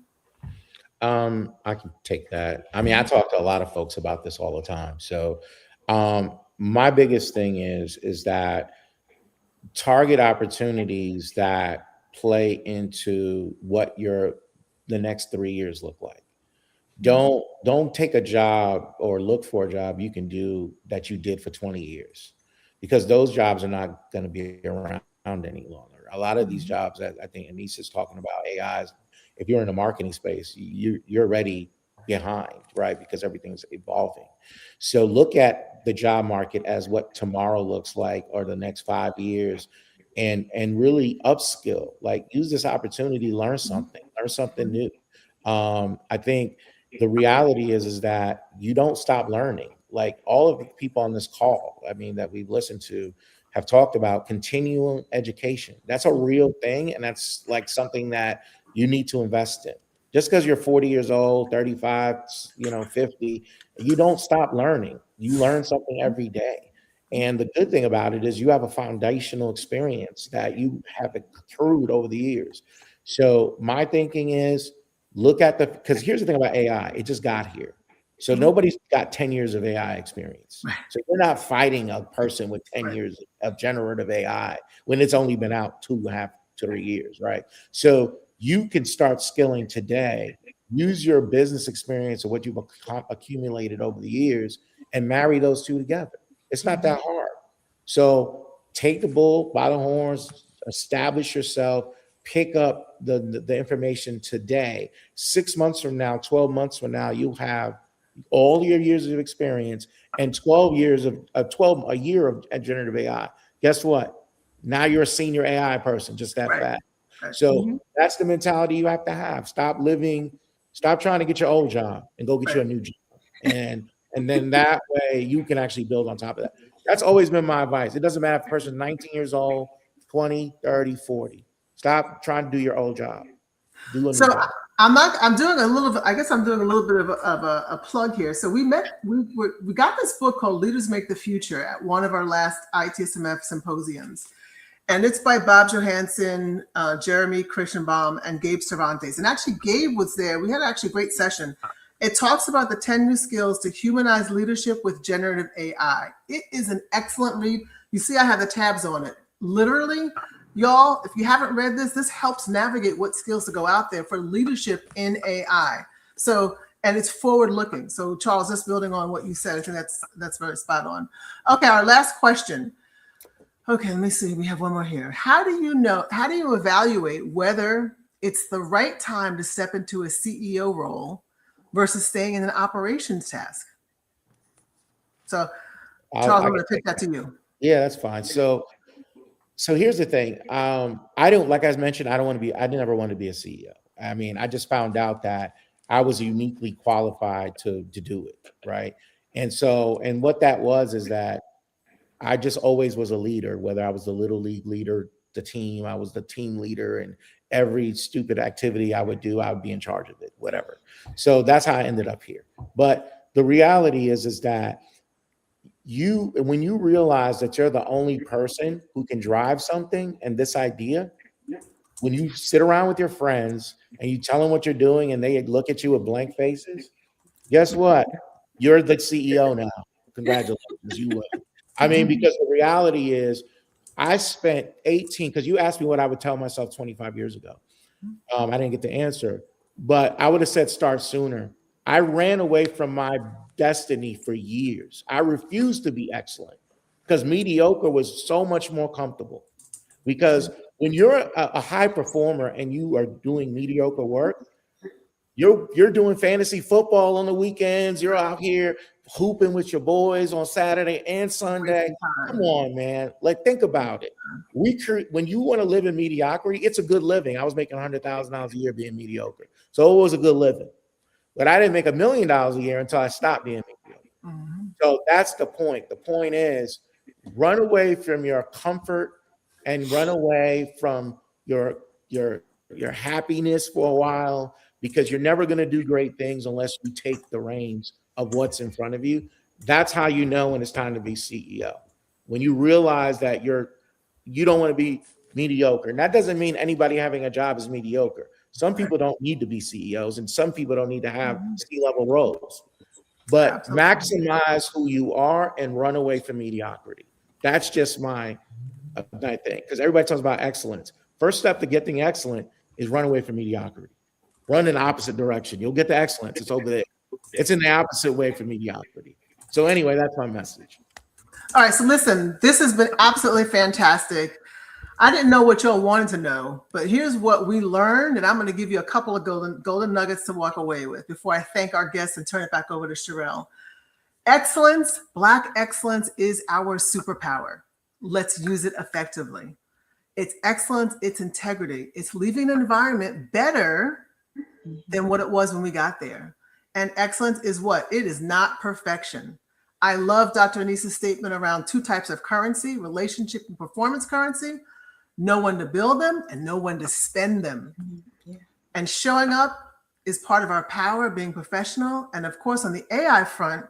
I can take that. I mean, I talk to a lot of folks about this all the time. So my biggest thing is that target opportunities that play into what the next 3 years look like. Don't take a job or look for a job you can do that you did for 20 years, because those jobs are not going to be around any longer. A lot of these jobs that I think Anise is talking about, AIs, if you're in the marketing space, you're already behind, right? Because everything's evolving. So look at the job market as what tomorrow looks like, or the next 5 years, and really upskill. Like, use this opportunity, learn something new. I think the reality is that you don't stop learning. Like, all of the people on this call, I mean, that we've listened to, have talked about continual education. That's a real thing, and that's like something that you need to invest in. Just because you're 40 years old, 35, 50, you don't stop learning. You learn something every day. And the good thing about it is you have a foundational experience that you have accrued over the years. So my thinking is, because here's the thing about AI, it just got here. So nobody's got 10 years of AI experience. So you're not fighting a person with 10 years of generative AI when it's only been out 2.5 to 3 years, right? So you can start skilling today, use your business experience or what you've accumulated over the years, and marry those two together. It's not that hard. So take the bull by the horns, establish yourself, pick up the information today. 6 months from now, 12 months from now, you'll have all your years of experience and 12 years of a year of generative AI. Guess what? Now you're a senior AI person, just that fast. So that's the mentality you have to have. Stop trying to get your old job and go get you a new job. And then that way you can actually build on top of that. That's always been my advice. It doesn't matter if a person's 19 years old, 20, 30, 40. Stop trying to do your old job. Do a new So job. I'm doing a little bit, I guess I'm doing a little bit of a plug here. So we got this book called Leaders Make the Future at one of our last ITSMF symposiums. And it's by Bob Johansson, Jeremy Christenbaum, and Gabe Cervantes. And actually Gabe was there. We had actually a great session. It talks about the 10 new skills to humanize leadership with generative AI. It is an excellent read. You see, I have the tabs on it. Literally, y'all, if you haven't read this, this helps navigate what skills to go out there for leadership in AI. So, and it's forward looking. So Charles, just building on what you said, I think that's very spot on. Okay, our last question. Okay, let me see. We have one more here. How do you evaluate whether it's the right time to step into a CEO role versus staying in an operations task? So, Charles, I'm going to take that to you. Yeah, that's fine. So here's the thing. I don't, like I mentioned, I never wanted to be a CEO. I mean, I just found out that I was uniquely qualified to do it, right? And what that was is that I just always was a leader, whether I was the little league leader, the team, I was the team leader, and every stupid activity I would do, I would be in charge of it, whatever. So that's how I ended up here. But the reality is that when you realize that you're the only person who can drive something and this idea, when you sit around with your friends and you tell them what you're doing and they look at you with blank faces, guess what? You're the CEO now. Congratulations, you win. I mean, because the reality is I spent 18, because you asked me what I would tell myself 25 years ago. I didn't get the answer, but I would have said start sooner. I ran away from my destiny for years. I refused to be excellent because mediocre was so much more comfortable. Because when you're a high performer and you are doing mediocre work, you're doing fantasy football on the weekends. You're out here hooping with your boys on Saturday and Sunday. Come on, man. Like, think about it. When you want to live in mediocrity, it's a good living. I was making $100,000 a year being mediocre. So it was a good living. But I didn't make $1 million a year until I stopped being mediocre. Mm-hmm. So that's the point. The point is run away from your comfort and run away from your happiness for a while, because you're never going to do great things unless you take the reins of what's in front of you. That's how you know when it's time to be CEO. When you realize that you don't want to be mediocre. And that doesn't mean anybody having a job is mediocre. Some people don't need to be CEOs, and some people don't need to have C-level roles. But maximize who you are and run away from mediocrity. That's just my thing, because everybody talks about excellence. First step to getting excellent is run away from mediocrity. Run in the opposite direction. You'll get to excellence. It's over there. It's in the opposite way from mediocrity. So anyway, that's my message. All right. So listen, this has been absolutely fantastic. I didn't know what y'all wanted to know, but here's what we learned, and I'm going to give you a couple of golden nuggets to walk away with before I thank our guests and turn it back over to Sherelle. Excellence, Black excellence is our superpower. Let's use it effectively. It's excellence, it's integrity. It's leaving an environment better than what it was when we got there. And excellence is what? It is not perfection. I love Dr. Anissa's statement around two types of currency, relationship and performance currency. Know when to build them and know when to spend them. Yeah. And showing up is part of our power, being professional. And of course, on the AI front,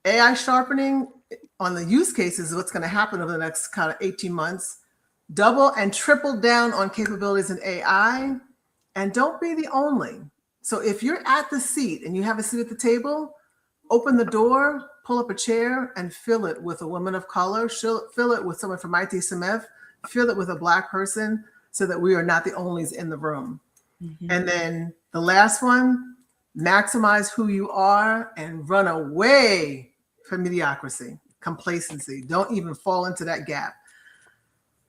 AI sharpening on the use cases is what's going to happen over the next kind of 18 months. Double and triple down on capabilities in AI, and don't be the only. So if you're at the seat and you have a seat at the table, open the door, pull up a chair, and fill it with a woman of color, fill it with someone from ITSMF, fill it with a Black person, so that we are not the onlys in the room. Mm-hmm. And then the last one, maximize who you are and run away from mediocrity, complacency. Don't even fall into that gap.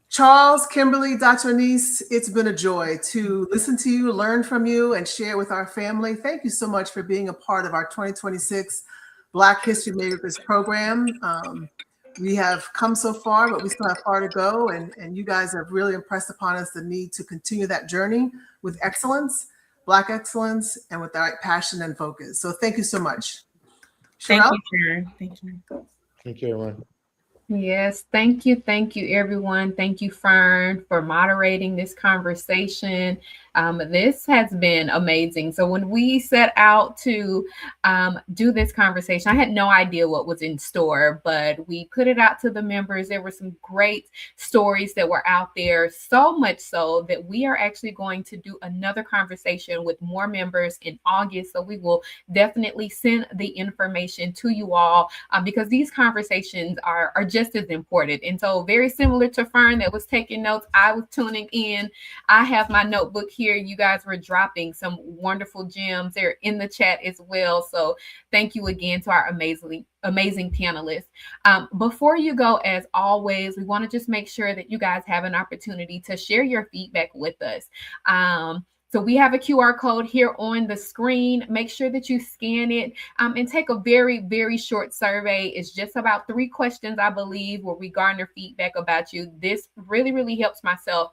Charles, Kimberly, Dr. Anisse, it's been a joy to listen to you, learn from you, and share with our family. Thank you so much for being a part of our 2026 Black History Makers program. We have come so far, but we still have far to go. And you guys have really impressed upon us the need to continue that journey with excellence, Black excellence, and with the right passion and focus. So thank you so much. Thank you, Sharon. Thank you. Thank you, everyone. Yes, thank you. Thank you, everyone. Thank you, Fern, for moderating this conversation. This has been amazing. So, when we set out to do this conversation, I had no idea what was in store, but we put it out to the members. There were some great stories that were out there, so much so that we are actually going to do another conversation with more members in August. So, we will definitely send the information to you all because these conversations are just as important. And so, very similar to Fern that was taking notes, I was tuning in. I have my notebook here. You guys were dropping some wonderful gems. They're in the chat as well. So, thank you again to our amazing panelists. Before you go, as always, we want to just make sure that you guys have an opportunity to share your feedback with us. So we have a QR code here on the screen. Make sure that you scan it and take a very, very short survey. It's just about 3 questions, I believe, where we garner feedback about you. This really, really helps myself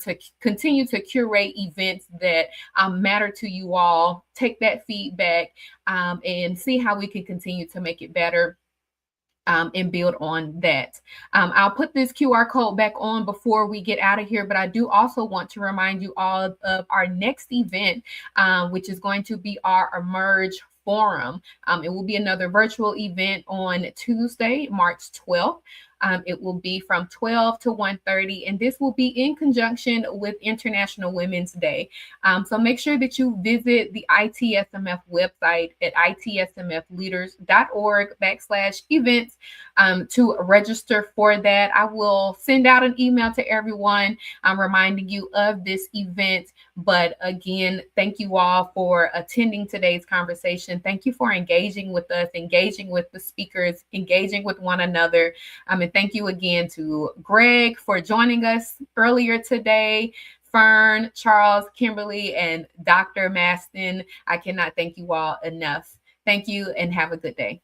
to continue to curate events that matter to you all. Take that feedback and see how we can continue to make it better. And build on that. I'll put this QR code back on before we get out of here, but I do also want to remind you all of our next event, which is going to be our Emerge Forum. It will be another virtual event on Tuesday, March 12th. It will be from 12 to 1:30, and this will be in conjunction with International Women's Day. So make sure that you visit the ITSMF website at itsmfleaders.org/events to register for that. I will send out an email to everyone reminding you of this event. But again, thank you all for attending today's conversation. Thank you for engaging with us, engaging with the speakers, engaging with one another. And thank you again to Greg for joining us earlier today, Fern, Charles, Kimberly, and Dr. Maston. I cannot thank you all enough. Thank you and have a good day.